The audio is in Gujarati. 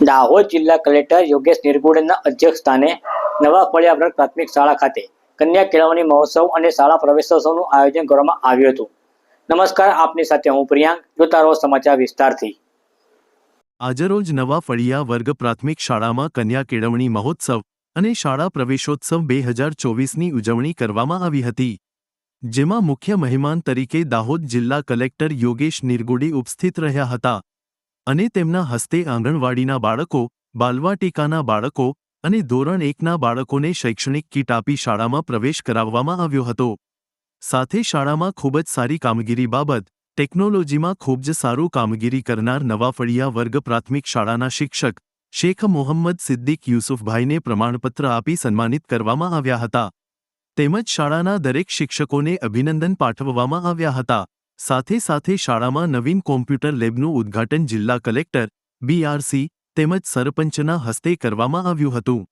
દાહોદ જિલ્લા કલેક્ટર યોગેશ નિરગુડેના અધ્યક્ષસ્થાને નવા ફળિયા પ્રાથમિક શાળા ખાતે કન્યા કેળવણી મહોત્સવ અને શાળા પ્રવેશોત્સવનું આયોજન કરવામાં આવ્યું હતું। નમસ્કાર, આપની સાથે હું પ્રિયાંક, જોતા રહો સમાચાર વિસ્તારથી। આજરોજ નવા ફળિયા વર્ગ પ્રાથમિક શાળામાં કન્યા કેળવણી મહોત્સવ અને શાળા પ્રવેશોત્સવ 2024ની ઉજવણી કરવામાં આવી હતી, જેમાં મુખ્ય મહેમાન તરીકે દાહોદ જિલ્લા કલેક્ટર યોગેશ નિરગુડે ઉપસ્થિત રહ્યા હતા અને તેમના હસ્તે આંગણવાડીના બાળકો, બાલવાટિકાના બાળકો અને ધોરણ 1ના બાળકોને શૈક્ષણિક કીટ આપી શાળામાં પ્રવેશ કરાવવામાં આવ્યો હતો। સાથે શાળામાં ખૂબ જ સારી કામગીરી બાબત ટેકનોલોજીમાં ખૂબ જ સારું કામગીરી કરનાર નવા ફળિયા વર્ગ પ્રાથમિક શાળાના શિક્ષક શેખ મોહમ્મદ સિદ્દીક યુસુફભાઈને પ્રમાણપત્ર આપી સન્માનિત કરવામાં આવ્યા હતા, તેમજ શાળાના દરેક શિક્ષકોને અભિનંદન પાઠવવામાં આવ્યા હતા। સાથે સાથે શાળામાં નવીન કોમ્પ્યુટર લેબનું ઉદ્ઘાટન જિલ્લા કલેક્ટર BRC તેમજ સરપંચના હસ્તે કરવામાં આવ્યું હતું।